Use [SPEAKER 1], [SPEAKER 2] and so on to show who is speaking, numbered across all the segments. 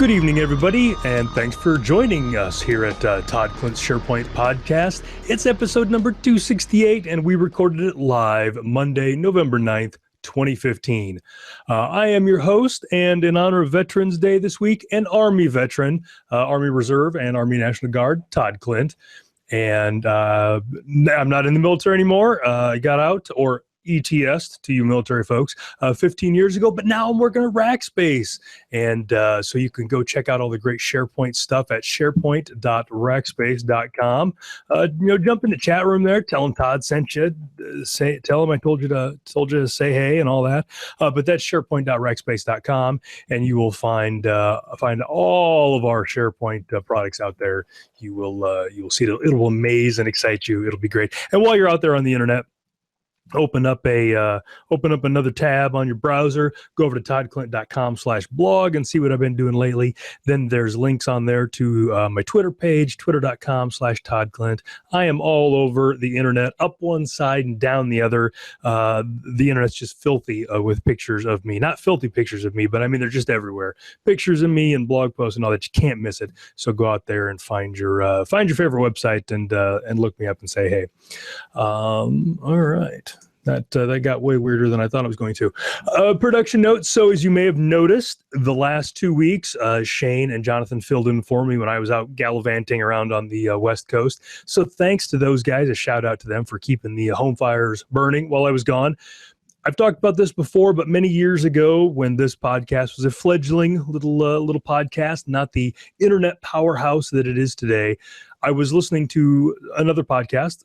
[SPEAKER 1] Good evening, everybody, and thanks for joining us here at Todd Klindt's SharePoint podcast. It's episode number 268, and we recorded it live Monday, November 9th, 2015. I am your host, and in honor of Veterans Day this week, an Army veteran, Army Reserve and Army National Guard, Todd Klindt. And I'm not in the military anymore. I got out, or ETS'd to you military folks, 15 years ago, but now I'm working at Rackspace. And so you can go check out all the great SharePoint stuff at sharepoint.rackspace.com. Jump in the chat room there, tell them Todd sent you, tell them I told you to say hey and all that. But that's sharepoint.rackspace.com, and you will find all of our SharePoint products out there. You will see it will amaze and excite you. It'll be great. And while you're out there on the internet, open up another tab on your browser, go over to toddklint.com/blog and see what I've been doing lately. Then there's links on there to my Twitter page, twitter.com/toddklint. I am all over the internet, up one side and down the other. The internet's just filthy with pictures of me. Not filthy pictures of me, but I mean, they're just everywhere. Pictures of me and blog posts and all that. You can't miss it. So go out there and find your favorite website and look me up and say hey. All right. That got way weirder than I thought it was going to. Production notes. So as you may have noticed, the last 2 weeks, Shane and Jonathan filled in for me when I was out gallivanting around on the West Coast. So thanks to those guys. A shout out to them for keeping the home fires burning while I was gone. I've talked about this before, but many years ago when this podcast was a fledgling little podcast, not the internet powerhouse that it is today, I was listening to another podcast,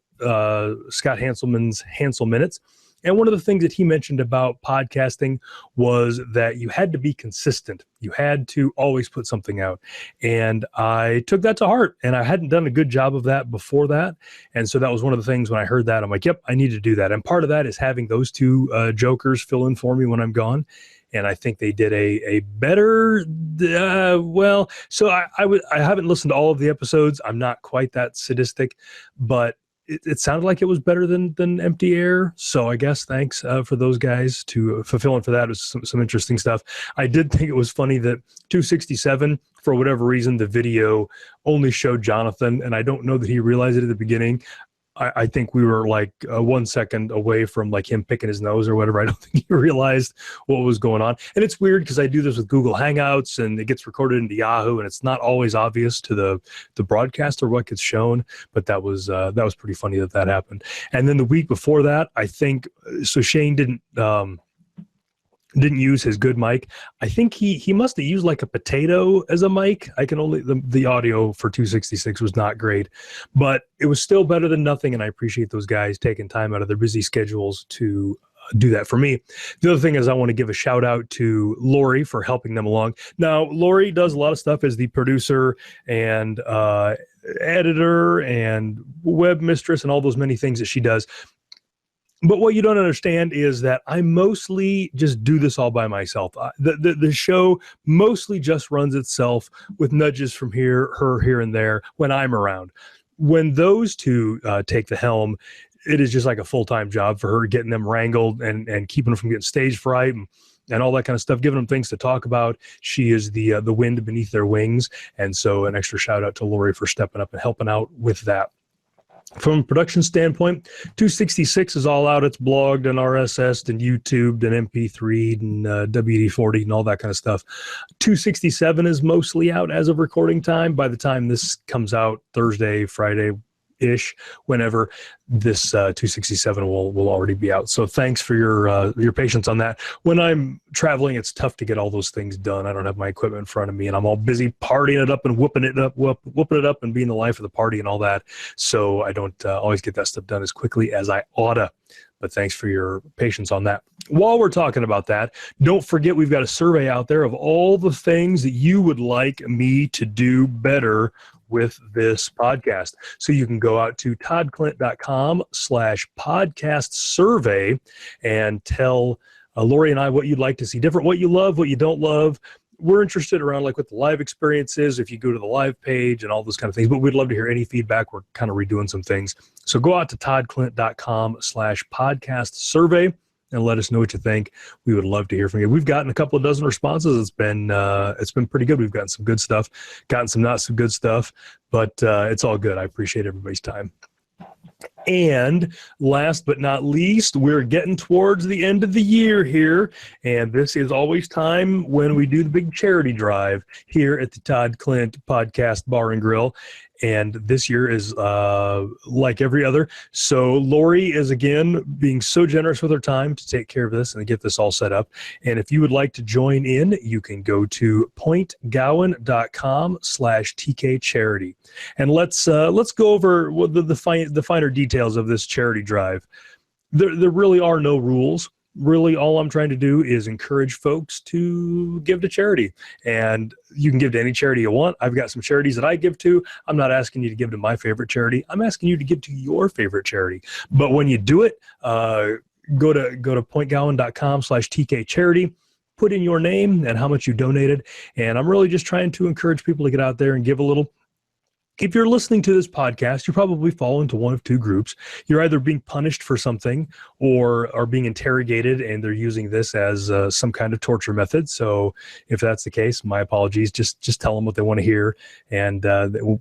[SPEAKER 1] Scott Hanselman's Hansel Minutes. And one of the things that he mentioned about podcasting was that you had to be consistent. You had to always put something out. And I took that to heart, and I hadn't done a good job of that before that. And so that was one of the things when I heard that, I'm like, yep, I need to do that. And part of that is having those two jokers fill in for me when I'm gone. And I think they did a better, so I haven't listened to all of the episodes. I'm not quite that sadistic, but it sounded like it was better than Empty Air. So I guess thanks for those guys to fulfilling for that. It was some interesting stuff. I did think it was funny that 267, for whatever reason, the video only showed Jonathan, and I don't know that he realized it at the beginning. I think we were like 1 second away from like him picking his nose or whatever. I don't think he realized what was going on. And it's weird because I do this with Google Hangouts and it gets recorded into Yahoo, and it's not always obvious to the broadcaster what gets shown. But that was pretty funny that happened. And then the week before that, I think so. Shane didn't use his good mic. I think he must have used like a potato as a mic. I can only, the audio for 266 was not great, but it was still better than nothing. And I appreciate those guys taking time out of their busy schedules to do that for me. The other thing is I want to give a shout out to Lori for helping them along. Now, Lori does a lot of stuff as the producer and editor and web mistress and all those many things that she does. But what you don't understand is that I mostly just do this all by myself. The show mostly just runs itself with nudges from her here and there when I'm around. When those two take the helm, it is just like a full-time job for her, getting them wrangled and keeping them from getting stage fright and all that kind of stuff, giving them things to talk about. She is the wind beneath their wings. And so an extra shout out to Lori for stepping up and helping out with that. From a production standpoint, 266 is all out. It's blogged and RSS'd and YouTubed and MP3'd and WD-40'd and all that kind of stuff. 267 is mostly out as of recording time. By the time this comes out, Thursday, Friday-ish, whenever, this 267 will already be out. So thanks for your patience on that. When I'm traveling, it's tough to get all those things done. I don't have my equipment in front of me, and I'm all busy partying it up and whooping it up and being the life of the party and all that. So I don't always get that stuff done as quickly as I oughta. But thanks for your patience on that. While we're talking about that, don't forget we've got a survey out there of all the things that you would like me to do better with this podcast. So you can go out to toddklint.com/podcast survey and tell Lori and I what you'd like to see different, what you love, what you don't love. We're interested around like what the live experience is, if you go to the live page and all those kind of things, but we'd love to hear any feedback. We're kind of redoing some things. So go out to toddklint.com/podcast survey and let us know what you think. We would love to hear from you. We've gotten a couple of dozen responses. It's been pretty good. We've gotten some good stuff, gotten some not so good stuff, but it's all good. I appreciate everybody's time. And last but not least, we're getting towards the end of the year here, and this is always time when we do the big charity drive here at the Todd Klindt Podcast Bar and Grill. And this year is like every other. So Lori is again being so generous with her time to take care of this and get this all set up. And if you would like to join in, you can go to pointgowan.com/TK charity. And let's go over the finer details of this charity drive. There really are no rules. Really, all I'm trying to do is encourage folks to give to charity. And you can give to any charity you want. I've got some charities that I give to. I'm not asking you to give to my favorite charity. I'm asking you to give to your favorite charity. But when you do it, go to pointgowan.com/TK charity. Put in your name and how much you donated. And I'm really just trying to encourage people to get out there and give a little. If you're listening to this podcast, you probably fall into one of two groups. You're either being punished for something or are being interrogated, and they're using this as some kind of torture method. So if that's the case, my apologies. Just tell them what they want to hear, and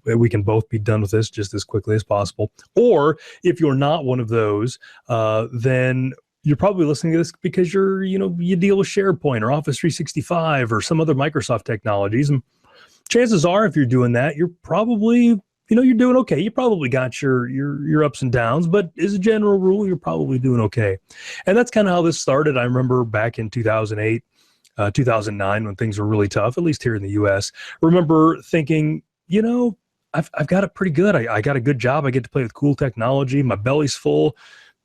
[SPEAKER 1] we can both be done with this just as quickly as possible. Or if you're not one of those, then you're probably listening to this because you deal with SharePoint or Office 365 or some other Microsoft technologies, and chances are, if you're doing that, you're probably, you're doing okay. You probably got your ups and downs, but as a general rule, you're probably doing okay. And that's kind of how this started. I remember back in 2008, 2009, when things were really tough, at least here in the U.S. Remember thinking, I've got it pretty good. I got a good job. I get to play with cool technology. My belly's full,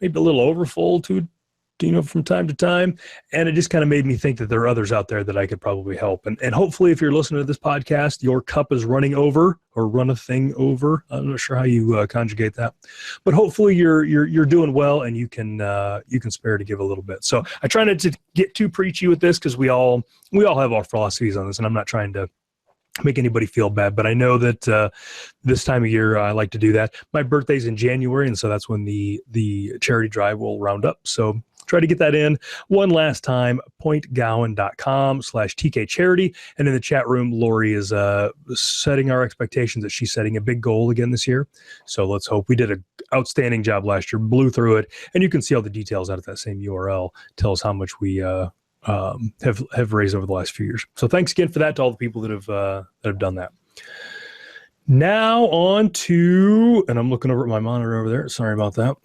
[SPEAKER 1] maybe a little overfull too, from time to time. And it just kind of made me think that there are others out there that I could probably help. And hopefully if you're listening to this podcast, your cup is running over or runneth over. I'm not sure how you conjugate that, but hopefully you're doing well and you can spare to give a little bit. So I try not to get too preachy with this because we all have our philosophies on this, and I'm not trying to make anybody feel bad, but I know that this time of year I like to do that. My birthday's in January, and so that's when the charity drive will round up. So try to get that in one last time, pointgowan.com/TK charity. And in the chat room, Lori is setting our expectations that she's setting a big goal again this year. So let's hope. We did an outstanding job last year, blew through it. And you can see all the details out of that same URL. Tells how much we have raised over the last few years. So thanks again for that to all the people that have done that. Now on to, and I'm looking over at my monitor over there. Sorry about that.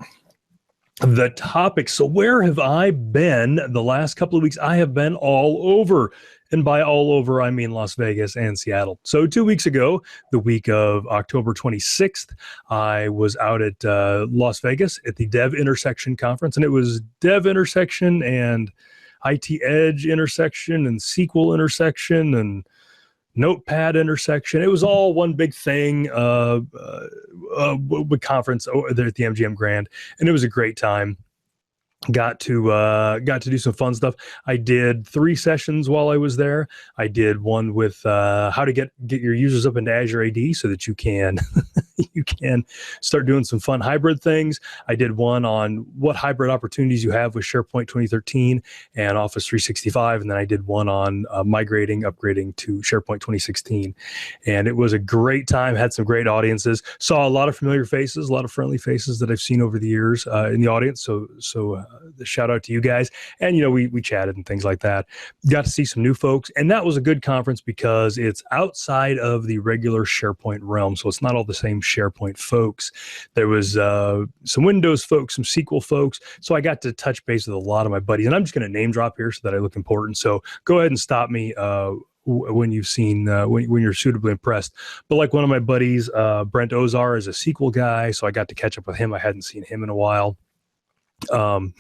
[SPEAKER 1] The topic. So where have I been the last couple of weeks? I have been all over. And by all over, I mean Las Vegas and Seattle. So 2 weeks ago, the week of October 26th, I was out at Las Vegas at the Dev Intersection Conference. And it was Dev Intersection and IT Edge Intersection and SQL Intersection and Notepad Intersection. It was all one big thing, with conference there at the MGM Grand, and it was a great time. Got to do some fun stuff. I did 3 sessions while I was there. I did one with how to get your users up into Azure AD so that you can you can start doing some fun hybrid things. I did one on what hybrid opportunities you have with SharePoint 2013 and Office 365, and then I did one on upgrading to SharePoint 2016. And it was a great time. Had some great audiences. Saw a lot of familiar faces, a lot of friendly faces that I've seen over the years in the audience. So the shout out to you guys. And, we chatted and things like that. Got to see some new folks. And that was a good conference because it's outside of the regular SharePoint realm. So it's not all the same SharePoint folks. There was some Windows folks, some SQL folks. So I got to touch base with a lot of my buddies. And I'm just going to name drop here so that I look important. So go ahead and stop me when you've seen, when you're suitably impressed. But like one of my buddies, Brent Ozar, is a SQL guy. So I got to catch up with him. I hadn't seen him in a while. And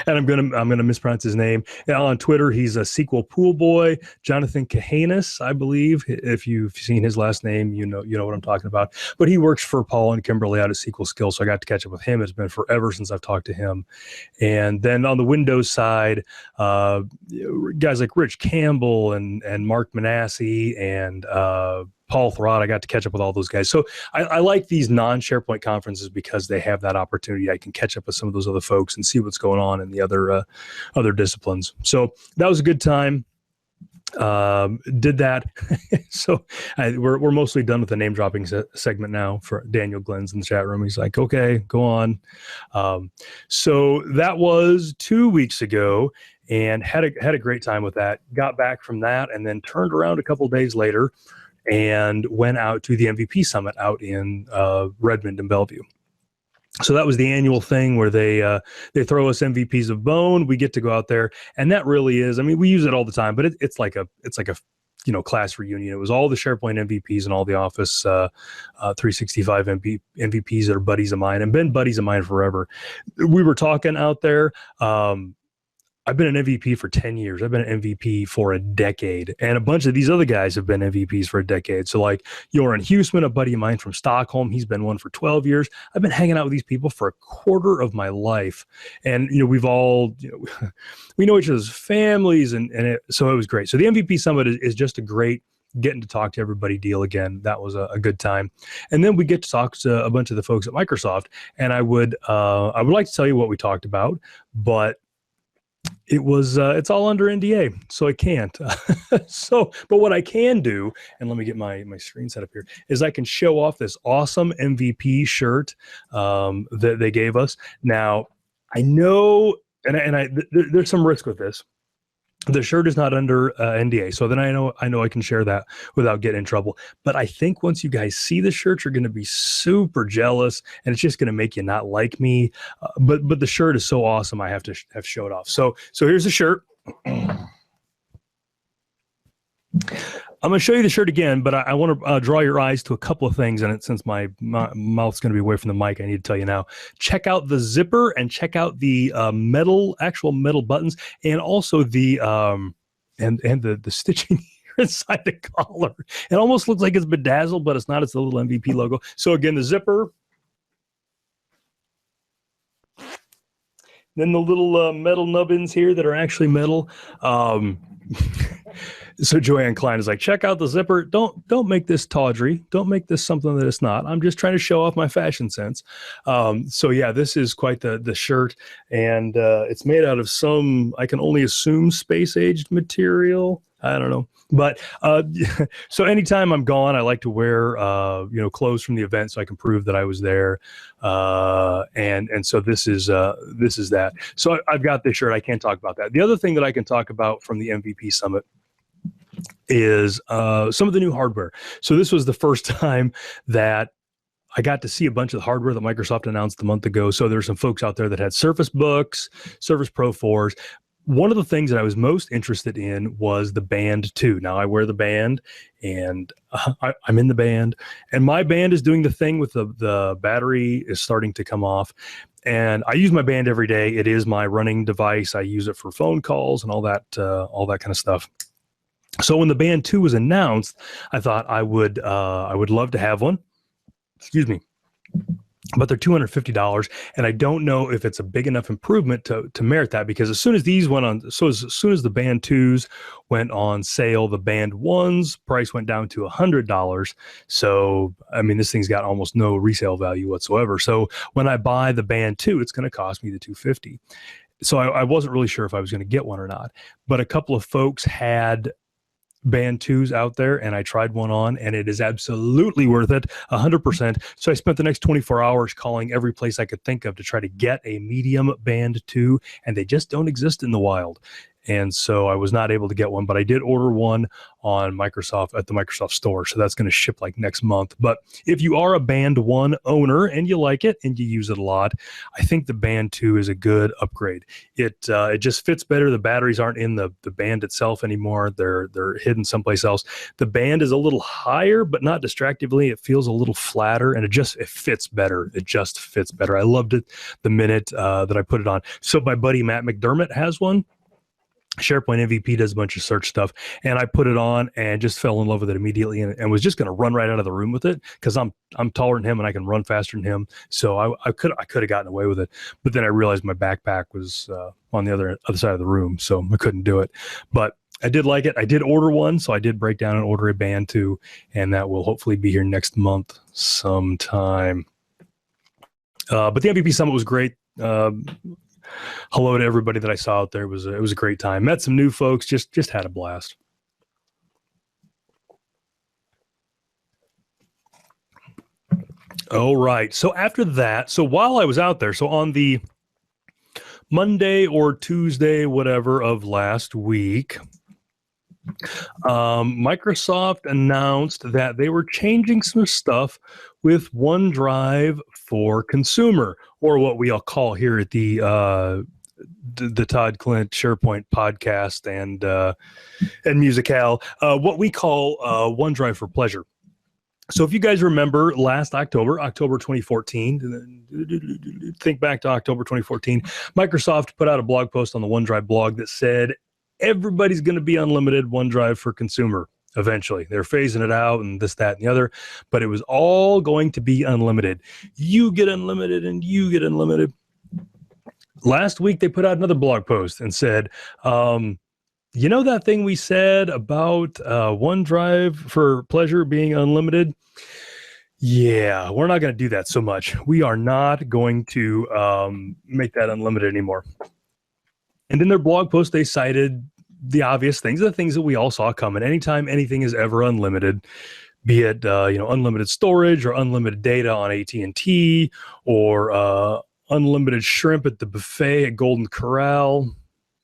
[SPEAKER 1] I'm gonna mispronounce his name. And on Twitter, he's a SQL pool boy, Jonathan Kahanis, I believe. If you've seen his last name, you know what I'm talking about. But he works for Paul and Kimberly out at SQL Skills, so I got to catch up with him. It's been forever since I've talked to him. And then on the Windows side, guys like Rich Campbell and Mark Manassi and Paul Thurrott. I got to catch up with all those guys. So I like these non-SharePoint conferences because they have that opportunity. I can catch up with some of those other folks and see what's going on in the other disciplines. So that was a good time. Did that. So we're mostly done with the name dropping segment now. For Daniel Glenn's in the chat room, he's like, okay, go on. So that was 2 weeks ago, and had a great time with that. Got back from that, and then turned around a couple of days later and went out to the MVP Summit out in Redmond and Bellevue. So that was the annual thing where they throw us MVPs of Bone. We get to go out there, and that really is. I mean, we use it all the time, but it's like a class reunion. It was all the SharePoint MVPs and all the Office 365 MVPs that are buddies of mine and been buddies of mine forever. We were talking out there. I've been an MVP for 10 years. I've been an MVP for a decade. And a bunch of these other guys have been MVPs for a decade. So like Joran Huseman, a buddy of mine from Stockholm, he's been one for 12 years. I've been hanging out with these people for a quarter of my life. And, we've all, we know each other's families. So it was great. So the MVP Summit is just a great getting to talk to everybody deal again. That was a good time. And then we get to talk to a bunch of the folks at Microsoft. And I would like to tell you what we talked about, but it's all under NDA, so I can't. But what I can do, and let me get my screen set up here, is I can show off this awesome MVP shirt that they gave us. Now, I know, there's some risk with this. The shirt is not under NDA, so then I know I can share that without getting in trouble. But I think once you guys see the shirt, you're going to be super jealous, and it's just going to make you not like me. But the shirt is so awesome, I have to show it off. So here's the shirt. I'm going to show you the shirt again, but I want to draw your eyes to a couple of things. And since my mouth's going to be away from the mic, I need to tell you now. Check out the zipper and check out the actual metal buttons, and also the the stitching here inside the collar. It almost looks like it's bedazzled, but it's not. It's the little MVP logo. So again, the zipper. Then the little metal nubbins here that are actually metal. So Joanne Klein is like, check out the zipper. Don't make this tawdry. Don't make this something that it's not. I'm just trying to show off my fashion sense. So yeah, this is quite the shirt, and it's made out of some, I can only assume, space-aged material. I don't know. But so anytime I'm gone, I like to wear clothes from the event so I can prove that I was there. And so this is that. So I've got this shirt. I can't talk about that. The other thing that I can talk about from the MVP Summit is some of the new hardware. So this was the first time that I got to see a bunch of the hardware that Microsoft announced a month ago. So there's some folks out there that had Surface Books, Surface Pro 4s. One of the things that I was most interested in was the Band 2. Now I wear the Band, and I'm in the Band, and my Band is doing the thing with the battery is starting to come off. And I use my Band every day. It is my running device. I use it for phone calls and all that kind of stuff. So when the Band 2 was announced, I thought I would love to have one. Excuse me. But they're $250, and I don't know if it's a big enough improvement to merit that, because as soon as these went on, so as soon as the Band 2s went on sale, the Band 1's price went down to $100. So, I mean, this thing's got almost no resale value whatsoever. So when I buy the Band 2, it's going to cost me the $250. So I wasn't really sure if I was going to get one or not, but a couple of folks had Band 2s out there, and I tried one on, and it is absolutely worth it, 100%. So I spent the next 24 hours calling every place I could think of to try to get a medium Band 2, and they just don't exist in the wild. And so I was not able to get one, but I did order one on Microsoft at the Microsoft Store. So that's going to ship like next month. But if you are a Band 1 owner and you like it and you use it a lot, I think the Band 2 is a good upgrade. It just fits better. The batteries aren't in the Band itself anymore. They're hidden someplace else. The Band is a little higher, but not distractively. It feels a little flatter, and it fits better. It just fits better. I loved it the minute that I put it on. So my buddy Matt McDermott has one. SharePoint MVP does a bunch of search stuff, and I put it on and just fell in love with it immediately, and was just going to run right out of the room with it because I'm taller than him and I can run faster than him. So I could have gotten away with it, but then I realized my backpack was on the other side of the room, so I couldn't do it. But I did like it. I did order one, so I did break down and order a band too, and that will hopefully be here next month sometime. But the MVP Summit was great. Hello to everybody that I saw out there. It was a great time. Met some new folks. Just had a blast. All right. So after that, so while I was out there, so on the Monday or Tuesday, whatever of last week, Microsoft announced that they were changing some stuff with OneDrive for consumer, or what we all call here at the Todd Klindt SharePoint podcast and Musical, what we call OneDrive for pleasure. So if you guys remember last October 2014, think back to October 2014, Microsoft put out a blog post on the OneDrive blog that said everybody's going to be unlimited OneDrive for consumer eventually. They're phasing it out and this, that, and the other, but it was all going to be unlimited. You get unlimited and you get unlimited. Last week, they put out another blog post and said, you know that thing we said about OneDrive for pleasure being unlimited? Yeah, we're not going to do that so much. We are not going to make that unlimited anymore. And in their blog post, they cited the obvious things, the things that we all saw coming. Anytime anything is ever unlimited, be it unlimited storage or unlimited data on AT&T or unlimited shrimp at the buffet at Golden Corral.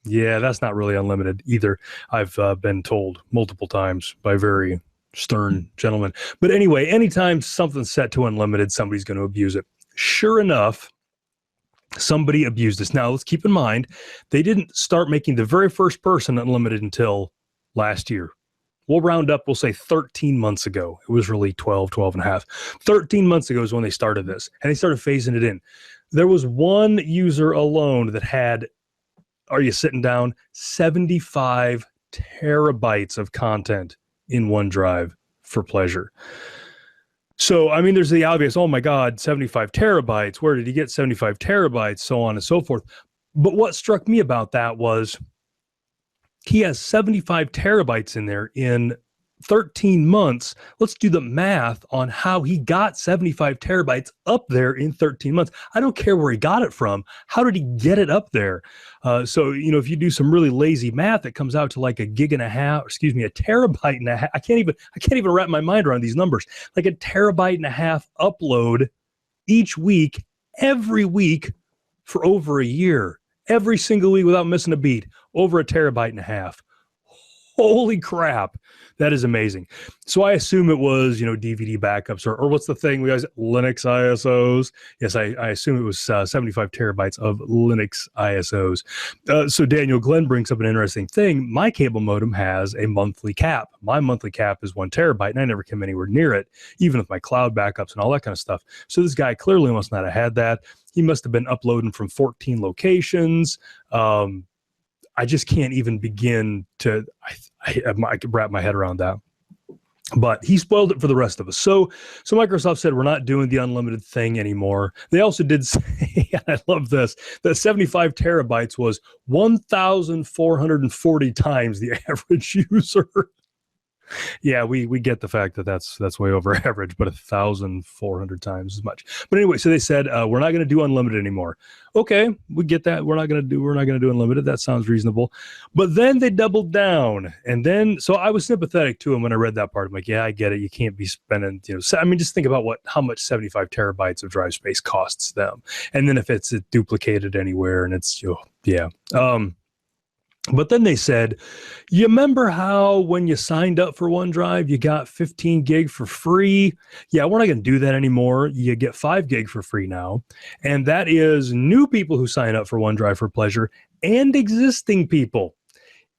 [SPEAKER 1] Yeah, that's not really unlimited either. I've been told multiple times by very stern gentlemen. But anyway, anytime something's set to unlimited, somebody's going to abuse it. Sure enough, somebody abused this. Now, let's keep in mind, they didn't start making the very first person unlimited until last year. We'll round up, we'll say 13 months ago. It was really 12 and a half. 13 months ago is when they started this, and they started phasing it in. There was one user alone that had, are you sitting down, 75 terabytes of content in OneDrive for pleasure. So, I mean, there's the obvious, oh my God, 75 terabytes. Where did he get 75 terabytes? So on and so forth. But what struck me about that was he has 75 terabytes in there in 13 months. Let's do the math on how he got 75 terabytes up there in 13 months. I don't care where he got it from. How did he get it up there? So, if you do some really lazy math, it comes out to like a terabyte and a half. I can't even wrap my mind around these numbers. Like a terabyte and a half upload each week, every week for over a year, every single week without missing a beat, over a terabyte and a half. Holy crap. That is amazing. So I assume it was, DVD backups or what's the thing? We guys, Linux ISOs. Yes, I assume it was 75 terabytes of Linux ISOs. So Daniel Glenn brings up an interesting thing. My cable modem has a monthly cap. My monthly cap is 1 terabyte, and I never came anywhere near it, even with my cloud backups and all that kind of stuff. So this guy clearly must not have had that. He must have been uploading from 14 locations. I just can't even begin to, I could wrap my head around that. But he spoiled it for the rest of us. So Microsoft said, we're not doing the unlimited thing anymore. They also did say, and I love this, that 75 terabytes was 1,440 times the average user. Yeah, we get the fact that that's way over average, but 1,400 times as much. But anyway, so they said we're not going to do unlimited anymore. Okay, we get that. We're not going to do unlimited. That sounds reasonable. But then they doubled down, and then so I was sympathetic to them when I read that part. I'm like, yeah, I get it. You can't be spending, I mean, just think about how much 75 terabytes of drive space costs them, and then if it's duplicated anywhere, and it's yeah. But then they said, you remember how when you signed up for OneDrive, you got 15 gig for free? Yeah, we're not going to do that anymore. You get 5 gig for free now. And that is new people who sign up for OneDrive for pleasure and existing people.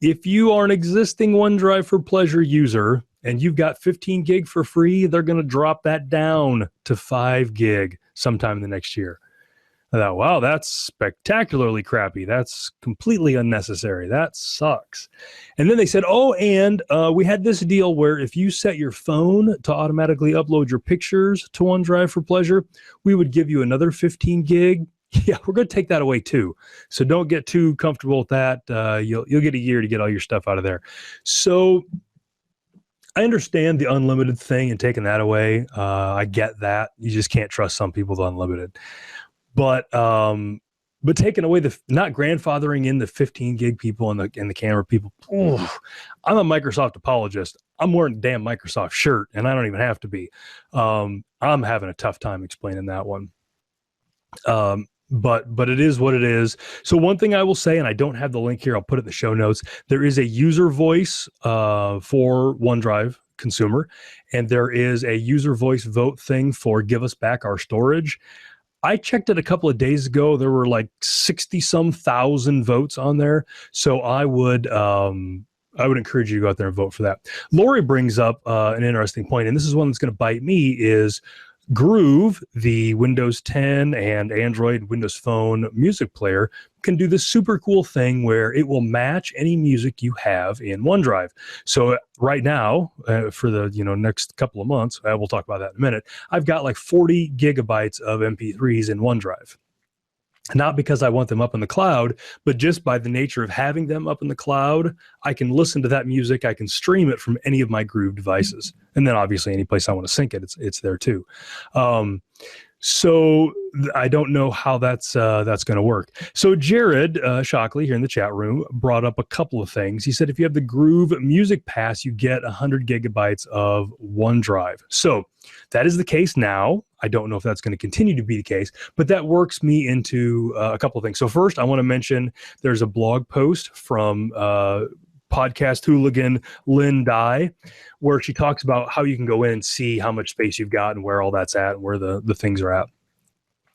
[SPEAKER 1] If you are an existing OneDrive for pleasure user and you've got 15 gig for free, they're going to drop that down to 5 gig sometime in the next year. I thought, wow, that's spectacularly crappy. That's completely unnecessary. That sucks. And then they said, oh, and we had this deal where if you set your phone to automatically upload your pictures to OneDrive for pleasure, we would give you another 15 gig. Yeah, we're going to take that away too. So don't get too comfortable with that. You'll get a year to get all your stuff out of there. So I understand the unlimited thing and taking that away. I get that. You just can't trust some people with unlimited. But taking away not grandfathering in the 15 gig people and the camera people. Oof, I'm a Microsoft apologist. I'm wearing a damn Microsoft shirt, and I don't even have to be. I'm having a tough time explaining that one. But it is what it is. So one thing I will say, and I don't have the link here, I'll put it in the show notes. There is a user voice for OneDrive consumer, and there is a user voice vote thing for give us back our storage. I checked it a couple of days ago. There were like 60-some thousand votes on there. So I would encourage you to go out there and vote for that. Lori brings up an interesting point, and this is one that's going to bite me, is Groove, the Windows 10 and Android Windows Phone music player, can do this super cool thing where it will match any music you have in OneDrive. So right now, for the next couple of months, we'll talk about that in a minute, I've got like 40 gigabytes of MP3s in OneDrive. Not because I want them up in the cloud, but just by the nature of having them up in the cloud, I can listen to that music. I can stream it from any of my Groove devices. And then obviously any place I want to sync it, it's there too. So I don't know how that's going to work. So Jared Shockley here in the chat room brought up a couple of things. He said, if you have the Groove Music Pass, you get 100 gigabytes of OneDrive. So that is the case now. I don't know if that's going to continue to be the case, but that works me into a couple of things. So first, I want to mention there's a blog post from podcast hooligan Lynn Dye, where she talks about how you can go in and see how much space you've got and where all that's at and where the things are at.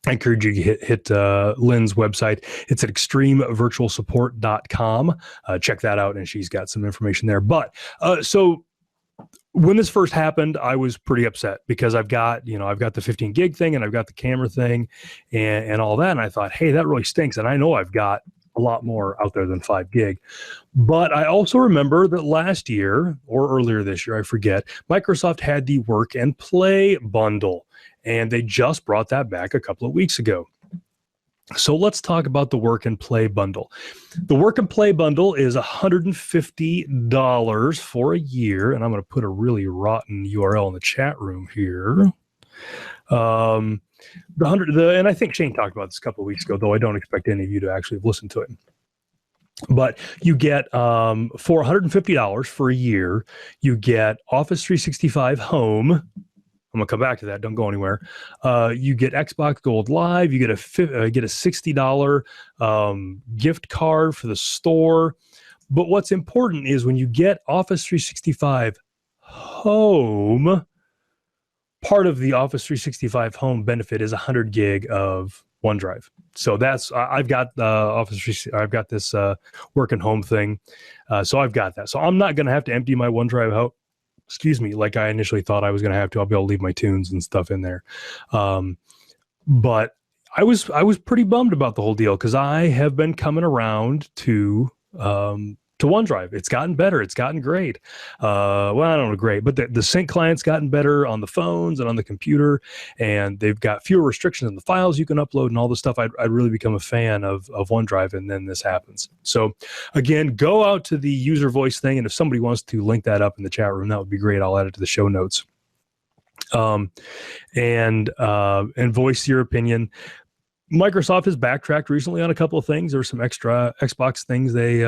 [SPEAKER 1] I encourage you to hit Lynn's website. It's at extremevirtualsupport.com. Check that out, and she's got some information there. But so when this first happened, I was pretty upset because I've got the 15 gig thing and I've got the camera thing and all that. And I thought, hey, that really stinks. And I know I've got a lot more out there than 5 gig. But I also remember that last year or earlier this year, I forget, Microsoft had the Work and Play bundle, and they just brought that back a couple of weeks ago. So let's talk about the Work and Play bundle. The Work and Play bundle is $150 for a year, and I'm going to put a really rotten URL in the chat room here. And I think Shane talked about this a couple of weeks ago, though I don't expect any of you to actually have listened to it. But you get, for $150 for a year, you get Office 365 Home. I'm gonna come back to that. Don't go anywhere. You get Xbox Gold Live. You get a $60 gift card for the store. But what's important is when you get Office 365 Home, part of the Office 365 Home benefit is 100 gig of OneDrive. So that's I've got I've got this work and home thing. So I've got that. So I'm not gonna have to empty my OneDrive out. Like I initially thought I was going to have to. I'll be able to leave my tunes and stuff in there. But I was pretty bummed about the whole deal because I have been coming around to OneDrive. It's gotten better. It's gotten great. Well, I don't know, great, but the sync client's gotten better on the phones and on the computer, and they've got fewer restrictions on the files you can upload and all the stuff. I'd really become a fan of OneDrive, and then this happens. So again, go out to the user voice thing, and if somebody wants to link that up in the chat room, that would be great. I'll add it to the show notes. And voice your opinion. Microsoft has backtracked recently on a couple of things. There were some extra Xbox things they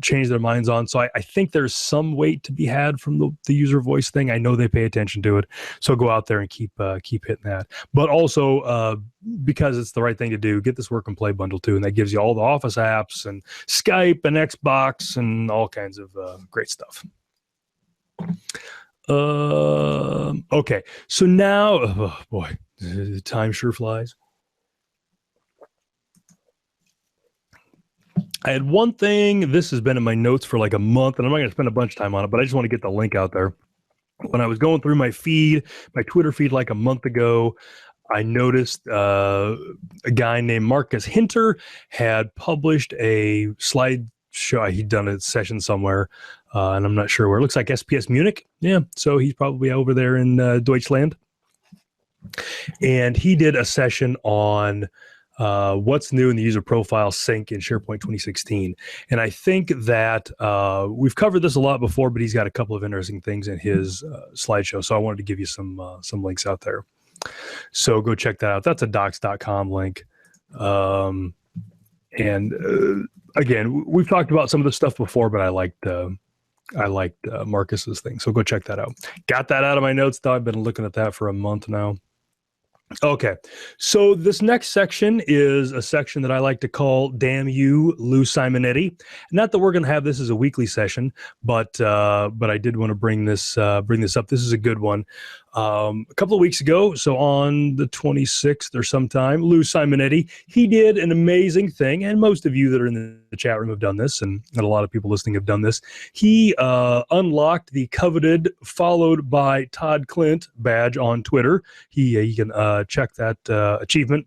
[SPEAKER 1] change their minds on. So I think there's some weight to be had from the user voice thing. I know they pay attention to it. So go out there and keep hitting that. But also, because it's the right thing to do, get this Work and Play bundle too. And that gives you all the Office apps and Skype and Xbox and all kinds of great stuff. Okay. So now, oh boy, time sure flies. I had one thing, this has been in my notes for like a month, and I'm not going to spend a bunch of time on it, but I just want to get the link out there. When I was going through my Twitter feed like a month ago, I noticed a guy named Marcus Hinter had published a slideshow. He'd done a session somewhere, and I'm not sure where. It looks like SPS Munich. Yeah, so he's probably over there in Deutschland. And he did a session on what's new in the user profile sync in SharePoint 2016. And I think that we've covered this a lot before, but he's got a couple of interesting things in his slideshow. So I wanted to give you some links out there. So go check that out. That's a docs.com link. Again, we've talked about some of this stuff before, but I liked Marcus's thing. So go check that out. Got that out of my notes, though. I've been looking at that for a month now. Okay, so this next section is a section that I like to call "Damn You, Lou Simonetti." Not that we're going to have this as a weekly session, but I did want to bring this up. This is a good one. A couple of weeks ago, so on the 26th or sometime, Lou Simonetti, he did an amazing thing, and most of you that are in the chat room have done this, and a lot of people listening have done this. He unlocked the coveted followed by Todd Klindt badge on Twitter. You can check that achievement.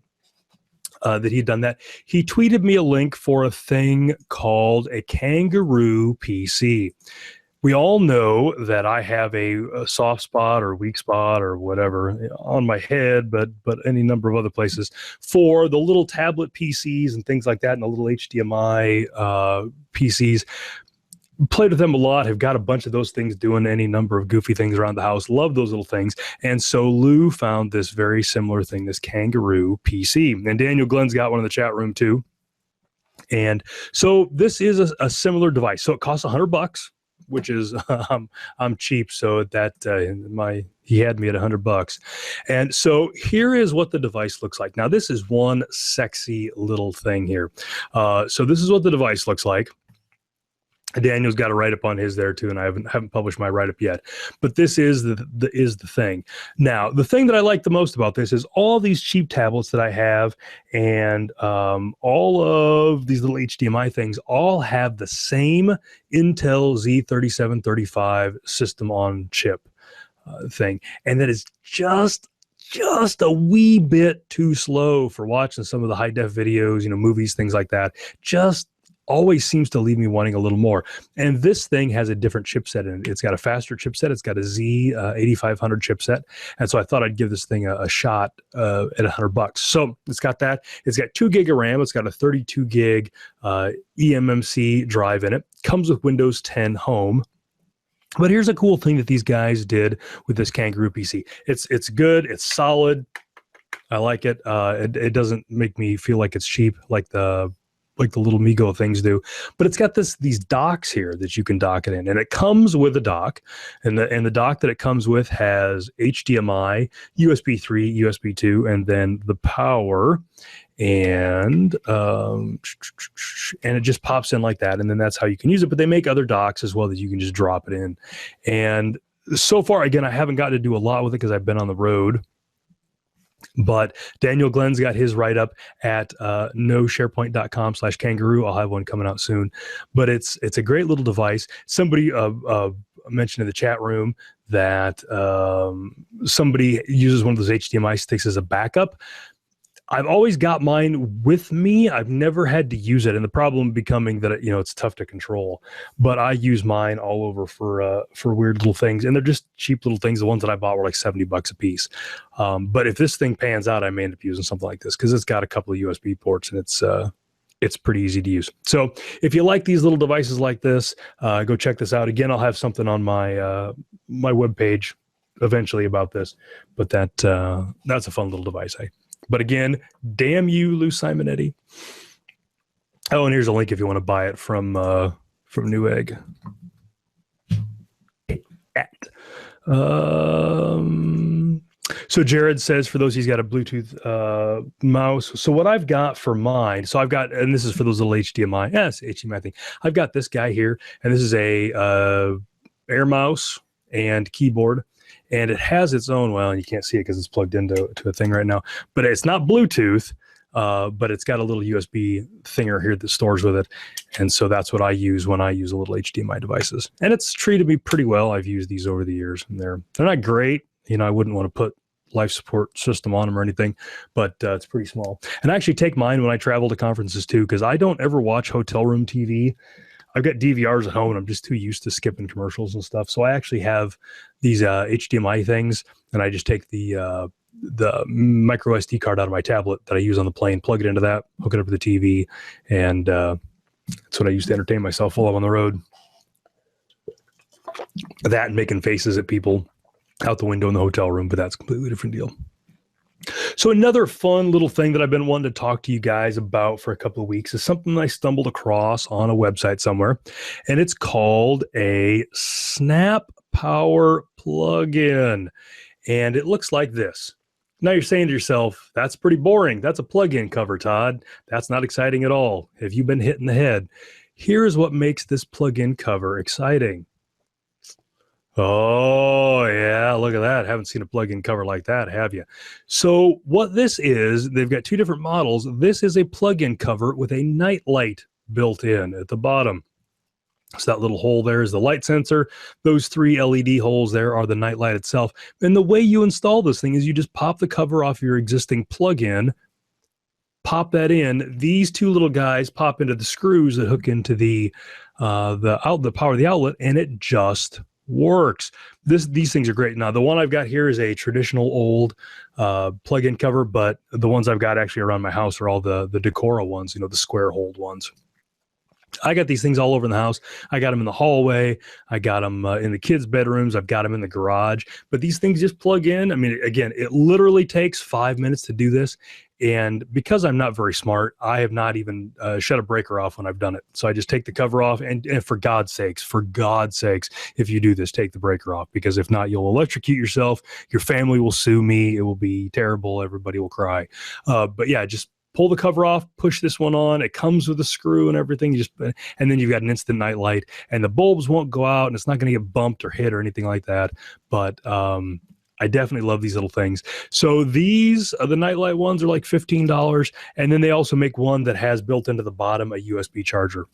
[SPEAKER 1] That he'd done that. He tweeted me a link for a thing called a Kangaroo PC. We all know that I have a soft spot or weak spot or whatever on my head, but any number of other places for the little tablet PCs and things like that, and the little HDMI PCs. Played with them a lot, have got a bunch of those things doing any number of goofy things around the house. Love those little things. And so Lou found this very similar thing, this Kangaroo PC. And Daniel Glenn's got one in the chat room too. And so this is a similar device. So it costs $100, which is I'm cheap. So that he had me at $100. And so here is what the device looks like. Now this is one sexy little thing here. So this is what the device looks like. Daniel's got a write-up on his there too, and I haven't published my write-up yet. But this is the thing. Now, the thing that I like the most about this is all these cheap tablets that I have, and all of these little HDMI things all have the same Intel Z3735 system on chip thing, and that is just a wee bit too slow for watching some of the high-def videos, movies, things like that. Just always seems to leave me wanting a little more. And this thing has a different chipset in it. It's got a faster chipset. It's got a Z8500 chipset. And so I thought I'd give this thing a shot at $100. So it's got that. It's got 2 gig of RAM. It's got a 32 gig eMMC drive in it. Comes with Windows 10 Home. But here's a cool thing that these guys did with this Kangaroo PC. It's good. It's solid. I like it. It doesn't make me feel like it's cheap like the little Migo things do, but it's got these docks here that you can dock it in, and it comes with a dock, and the dock that it comes with has HDMI, USB 3, USB 2, and then the power, and it just pops in like that, and then that's how you can use it. But they make other docks as well that you can just drop it in. And so far, again, I haven't got to do a lot with it because I've been on the road. But Daniel Glenn's got his write-up at nosharepoint.com/kangaroo. I'll have one coming out soon. But it's a great little device. Somebody mentioned in the chat room that somebody uses one of those HDMI sticks as a backup. I've always got mine with me. I've never had to use it, and the problem becoming that it's tough to control. But I use mine all over for weird little things, and they're just cheap little things. The ones that I bought were like $70 a piece. But if this thing pans out, I may end up using something like this because it's got a couple of USB ports, and it's pretty easy to use. So if you like these little devices like this, go check this out. Again, I'll have something on my my webpage eventually about this. But that's a fun little device. But again, damn you, Lou Simonetti. Oh, and here's a link if you want to buy it from Newegg. So Jared says, for those, he's got a Bluetooth mouse. So what I've got for mine, so I've got, and this is for those little HDMI, yes, HDMI thing. I've got this guy here, and this is a Air mouse and keyboard. And it has its own, well, you can't see it because it's plugged into a thing right now, but it's not Bluetooth, but it's got a little USB thinger here that stores with it. And so that's what I use when I use a little HDMI devices. And it's treated me pretty well. I've used these over the years, and they're not great. I wouldn't want to put life support system on them or anything, but it's pretty small. And I actually take mine when I travel to conferences too, because I don't ever watch hotel room TV. I've got DVRs at home, and I'm just too used to skipping commercials and stuff. So I actually have these HDMI things, and I just take the the micro SD card out of my tablet that I use on the plane, plug it into that, hook it up to the TV, and that's what I use to entertain myself while I'm on the road. That and making faces at people out the window in the hotel room, but that's a completely different deal. So another fun little thing that I've been wanting to talk to you guys about for a couple of weeks is something I stumbled across on a website somewhere, and it's called a Snap Power plugin, and it looks like this. Now you're saying to yourself, that's pretty boring. That's a plugin cover, Todd. That's not exciting at all. Have you been hit in the head? Here's what makes this plugin cover exciting. Oh, yeah, look at that. Haven't seen a plugin cover like that, have you? So what this is, they've got two different models. This is a plugin cover with a night light built in at the bottom. So that little hole there is the light sensor. Those 3 LED holes there are the night light itself. And the way you install this thing is you just pop the cover off your existing plugin, pop that in. These two little guys pop into the screws that hook into the power of the outlet, and it just works. These things are great. Now, the one I've got here is a traditional old plug-in cover, but the ones I've got actually around my house are all the Decora ones, the square hold ones. I got these things all over in the house. I got them in the hallway. I got them in the kids' bedrooms. I've got them in the garage. But these things just plug in. I mean, again, it literally takes 5 minutes to do this. And because I'm not very smart, I have not even shut a breaker off when I've done it. So I just take the cover off. And for God's sakes, if you do this, take the breaker off. Because if not, you'll electrocute yourself. Your family will sue me. It will be terrible. Everybody will cry. But yeah, just pull the cover off, push this one on. It comes with a screw and everything. And then you've got an instant night light, and the bulbs won't go out, and it's not going to get bumped or hit or anything like that. But I definitely love these little things. So these the nightlight ones are like $15, and then they also make one that has built into the bottom a USB charger.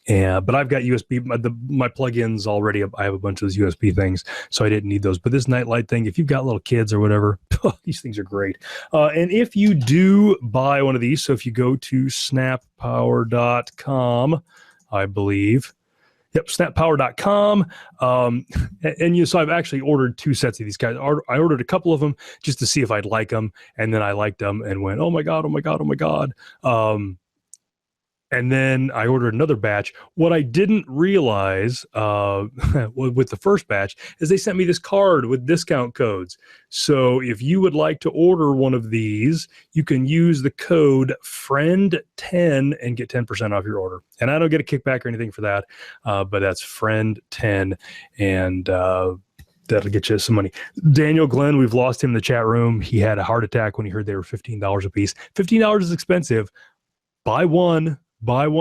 [SPEAKER 1] But I've got USB, my plugins already. I have a bunch of those USB things, so I didn't need those. But this nightlight thing, if you've got little kids or whatever, these things are great. And if you do buy one of these, so if you go to snappower.com, I believe. Yep, snappower.com. So I've actually ordered 2 sets of these guys. I ordered a couple of them just to see if I'd like them, and then I liked them and went, oh my God, oh my God, oh my God. And then I ordered another batch. What I didn't realize with the first batch is they sent me this card with discount codes. So if you would like to order one of these, you can use the code FRIEND10 and get 10% off your order. And I don't get a kickback or anything for that, but that's FRIEND10, and that'll get you some money. Daniel Glenn, we've lost him in the chat room. He had a heart attack when he heard they were $15 a piece. $15 is expensive. Buy one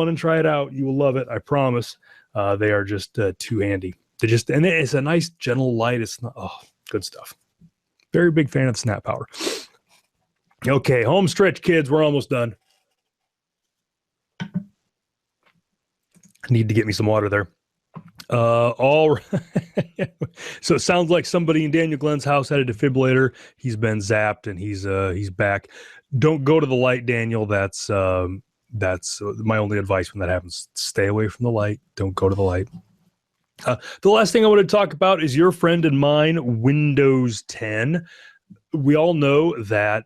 [SPEAKER 1] and try it out. You will love it. I promise. They are just too handy. And it's a nice gentle light. It's not, good stuff. Very big fan of Snap Power. Okay, home stretch, kids. We're almost done. I need to get me some water there. All right. So it sounds like somebody in Daniel Glenn's house had a defibrillator. He's been zapped and he's back. Don't go to the light, Daniel. That's my only advice when that happens. Stay away from the light. Don't go to the light. The last thing I want to talk about is your friend and mine, Windows 10. We all know that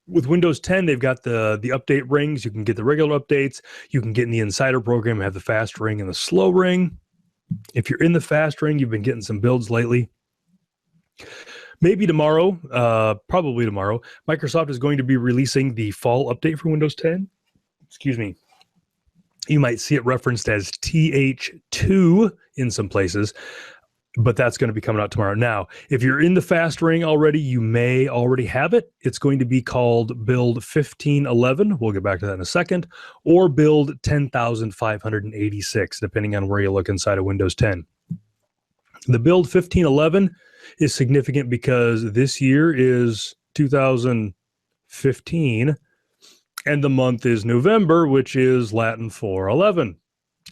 [SPEAKER 1] with Windows 10, they've got the update rings. You can get the regular updates. You can get in the Insider program and have the fast ring and the slow ring. If you're in the fast ring, you've been getting some builds lately. Maybe tomorrow, probably tomorrow, Microsoft is going to be releasing the fall update for Windows 10. Excuse me. You might see it referenced as TH2 in some places, but that's going to be coming out tomorrow. Now, if you're in the fast ring already, you may already have it. It's going to be called Build 1511. We'll get back to that in a second. Or Build 10,586, depending on where you look inside of Windows 10. The Build 1511 is significant because this year is 2015, and the month is November, which is Latin for 11.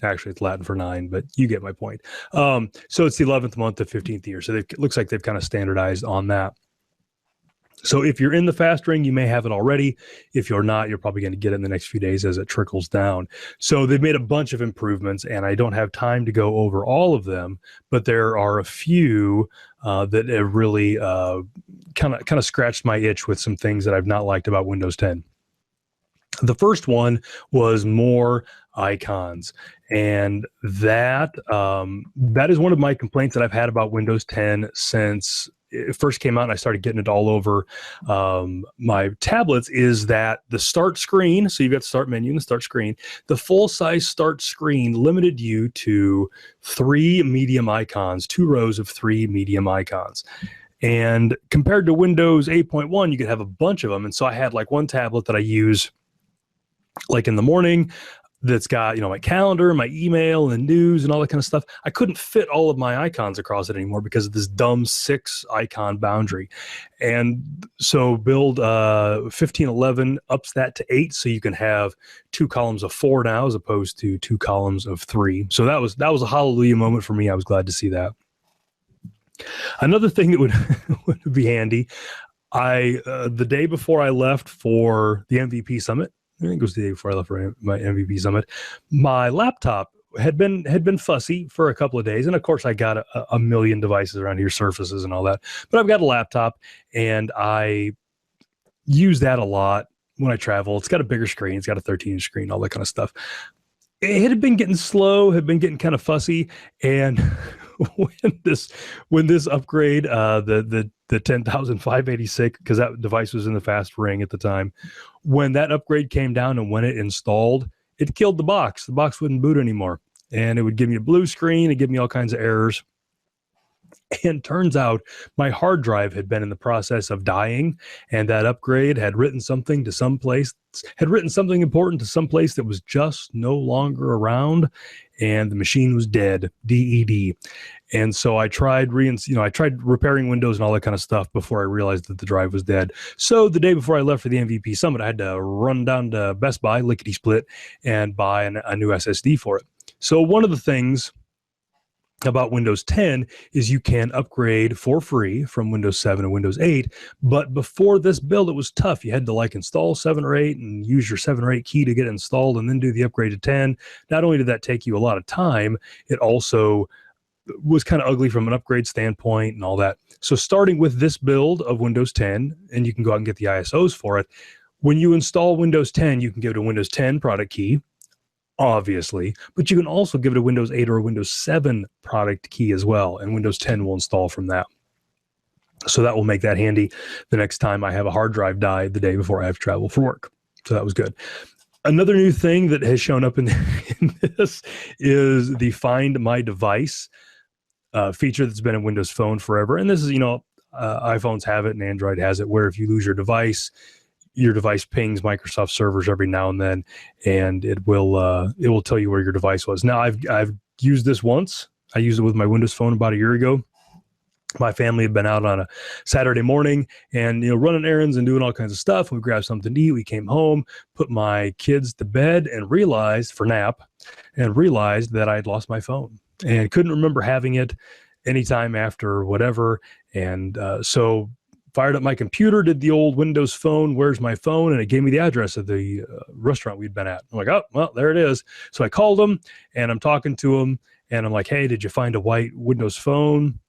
[SPEAKER 1] Actually, it's Latin for 9, but you get my point. So it's the 11th month of 15th year. So it looks like they've kind of standardized on that. So if you're in the fast ring, you may have it already. If you're not, you're probably going to get it in the next few days as it trickles down. So they've made a bunch of improvements, and I don't have time to go over all of them, but there are a few that have really kind of scratched my itch with some things that I've not liked about Windows 10. The first one was more icons, and that is one of my complaints that I've had about Windows 10 since it first came out and I started getting it all over my tablets, is that the start screen, so you've got the start menu and the start screen, the full-size start screen limited you to 3 medium icons, 2 rows of 3 medium icons. And compared to Windows 8.1, you could have a bunch of them. And so I had like one tablet that I use like in the morning that's got, my calendar, my email, and news and all that kind of stuff. I couldn't fit all of my icons across it anymore because of this dumb 6 icon boundary. And so build 1511 ups that to 8, so you can have 2 columns of 4 now as opposed to 2 columns of 3. So that was a hallelujah moment for me. I was glad to see that. Another thing that would be handy, the day before I left for the MVP Summit, I think it was the day before I left for my MVP Summit, my laptop had been fussy for a couple of days. And of course I got a million devices around here, Surfaces and all that, but I've got a laptop and I use that a lot when I travel. It's got a bigger screen. It's got a 13-inch screen, all that kind of stuff. It had been getting slow, had been getting kind of fussy. And when this upgrade, the 10,586, because that device was in the fast ring at the time, when that upgrade came down and when it installed, it killed the box. The box wouldn't boot anymore, and it would give me a blue screen and give me all kinds of errors. And turns out my hard drive had been in the process of dying, and that upgrade had written something to some place, had written something important to some place that was just no longer around, and the machine was dead, DED. And so I tried I tried repairing Windows and all that kind of stuff before I realized that the drive was dead. So the day before I left for the MVP Summit, I had to run down to Best Buy, lickety split, and buy a new SSD for it. So one of the things about Windows 10 is you can upgrade for free from Windows 7 and Windows 8, but before this build, it was tough. You had to install 7 or 8 and use your 7 or 8 key to get it installed and then do the upgrade to 10. Not only did that take you a lot of time, it also was kind of ugly from an upgrade standpoint and all that. So starting with this build of Windows 10, and you can go out and get the ISOs for it, when you install Windows 10, you can give it a Windows 10 product key, obviously, but you can also give it a Windows 8 or a Windows 7 product key as well, and Windows 10 will install from that. So that will make that handy the next time I have a hard drive die the day before I have to travel for work. So that was good. Another new thing that has shown up in this is the Find My Device feature that's been in Windows Phone forever. And this is, iPhones have it and Android has it, where if you lose your device pings Microsoft servers every now and then, and it will tell you where your device was. Now, I've used this once. I used it with my Windows Phone about a year ago. My family had been out on a Saturday morning and, running errands and doing all kinds of stuff. We grabbed something to eat. We came home, put my kids to bed and realized that I had lost my phone and couldn't remember having it anytime after whatever. And so fired up my computer, did the old Windows Phone, where's my phone? And it gave me the address of the restaurant we'd been at. I'm like, oh, well, there it is. So I called them and I'm talking to them and I'm like, hey, did you find a white Windows Phone?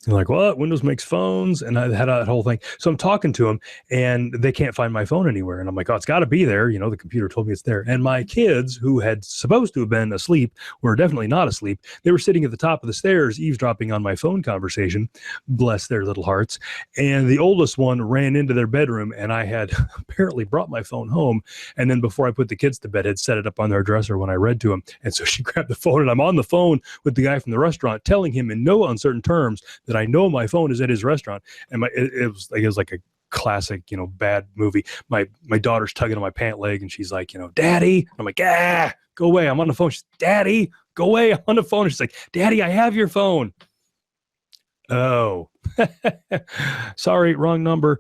[SPEAKER 1] And like, what? Windows makes phones? And I had that whole thing. So I'm talking to them and they can't find my phone anywhere. And I'm like, oh, it's got to be there. The computer told me it's there. And my kids, who had supposed to have been asleep, were definitely not asleep. They were sitting at the top of the stairs, eavesdropping on my phone conversation. Bless their little hearts. And the oldest one ran into their bedroom, and I had apparently brought my phone home. And then before I put the kids to bed, had set it up on their dresser when I read to them. And so she grabbed the phone, and I'm on the phone with the guy from the restaurant, telling him in no uncertain terms that I know my phone is at his restaurant. And it was like a classic, bad movie. My daughter's tugging on my pant leg and she's like, Daddy. I'm like, go away. I'm on the phone. She's, Daddy, go away. I'm on the phone. And she's like, Daddy, I have your phone. Oh, sorry, wrong number.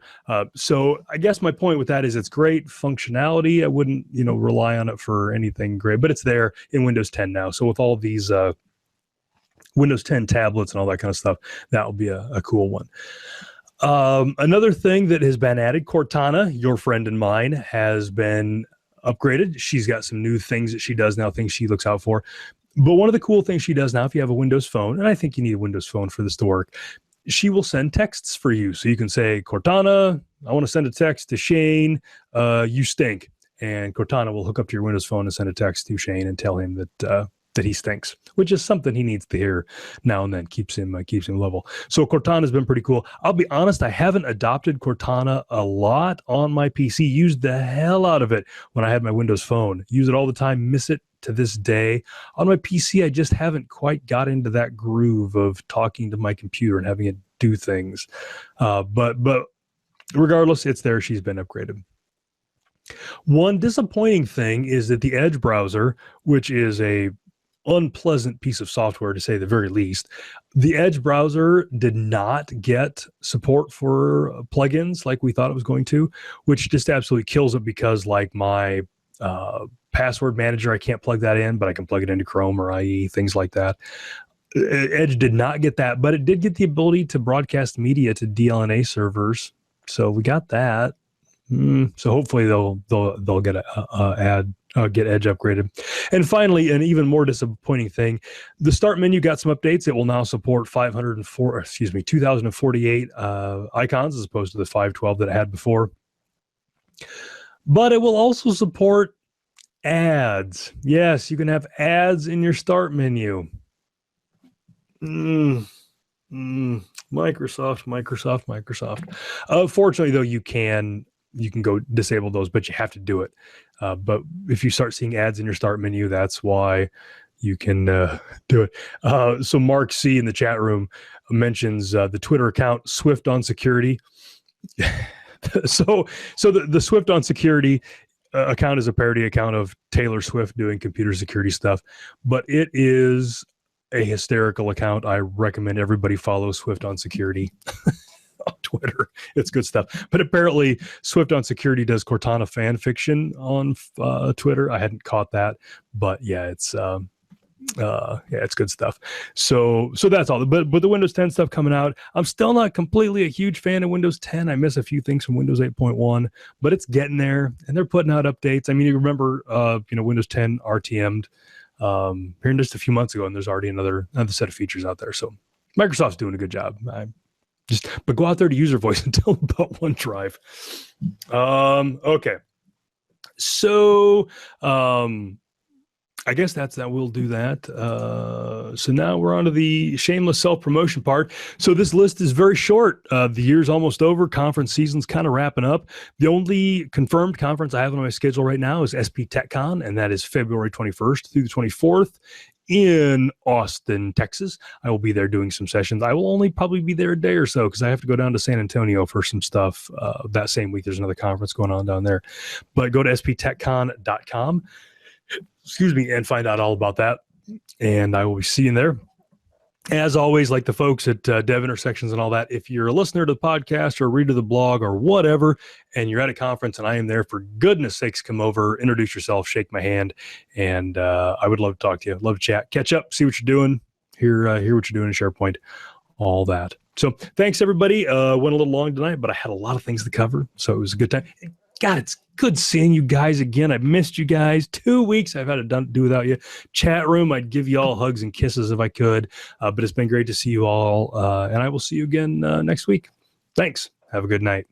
[SPEAKER 1] So I guess my point with that is it's great functionality. I wouldn't, rely on it for anything great, but it's there in Windows 10 now. So with all of these, Windows 10 tablets and all that kind of stuff, that will be a cool one. Another thing that has been added, Cortana, your friend and mine, has been upgraded. She's got some new things that she does now, things she looks out for. But one of the cool things she does now, if you have a Windows phone, and I think you need a Windows phone for this to work, she will send texts for you. So you can say, Cortana, I want to send a text to Shane, you stink. And Cortana will hook up to your Windows phone and send a text to Shane and tell him that he stinks, which is something he needs to hear now and then, keeps him level. So Cortana has been pretty cool. I'll be honest, I haven't adopted Cortana a lot on my PC. Used the hell out of it when I had my Windows phone. Use it all the time, miss it to this day. On my PC, I just haven't quite got into that groove of talking to my computer and having it do things. But regardless, it's there. She's been upgraded. One disappointing thing is that the Edge browser, which is a unpleasant piece of software to say the very least, the Edge browser did not get support for plugins like we thought it was going to, which just absolutely kills it, because like my password manager, I can't plug that in, but I can plug it into Chrome or IE, things like that. Edge did not get that, but it did get the ability to broadcast media to DLNA servers. So we got that. So hopefully they'll get get Edge upgraded. And finally, an even more disappointing thing, the start menu got some updates. It will now support 2048 icons as opposed to the 512 that it had before. But it will also support ads. Yes, you can have ads in your start menu. Microsoft. Fortunately, though, you can go disable those, but you have to do it. But if you start seeing ads in your start menu, that's why you can do it. So Mark C in the chat room mentions the Twitter account Swift on Security. so the Swift on Security account is a parody account of Taylor Swift doing computer security stuff, but it is a hysterical account. I recommend everybody follow Swift on Security on Twitter. It's good stuff. But apparently Swift on Security does Cortana fan fiction on Twitter. I hadn't caught that, but yeah, it's good stuff. So that's all. But the Windows 10 stuff coming out, I'm still not completely a huge fan of Windows 10. I miss a few things from Windows 8.1, but it's getting there, and they're putting out updates. I mean, you remember, Windows 10 RTM'd here just a few months ago, and there's already another set of features out there. So Microsoft's doing a good job. But go out there to User Voice and tell them about OneDrive. Okay. So I guess that we'll do that. So now we're on to the shameless self-promotion part. So this list is very short. The year's almost over. Conference season's kind of wrapping up. The only confirmed conference I have on my schedule right now is SP TechCon, and that is February 21st through the 24th in Austin, Texas. I will be there doing some sessions. I will only probably be there a day or so because I have to go down to San Antonio for some stuff. That same week, there's another conference going on down there. But go to sptechcon.com. And find out all about that. And I will be seeing there. As always, like the folks at Dev Intersections and all that, if you're a listener to the podcast or a reader of the blog or whatever, and you're at a conference and I am there, for goodness sakes, come over, introduce yourself, shake my hand, and I would love to talk to you. Love to chat, catch up, see what you're doing, hear what you're doing in SharePoint, all that. So thanks, everybody. Went a little long tonight, but I had a lot of things to cover, so it was a good time. God, it's good seeing you guys again. I've missed you guys. 2 weeks I've had to do without you. Chat room, I'd give you all hugs and kisses if I could, but it's been great to see you all, and I will see you again next week. Thanks. Have a good night.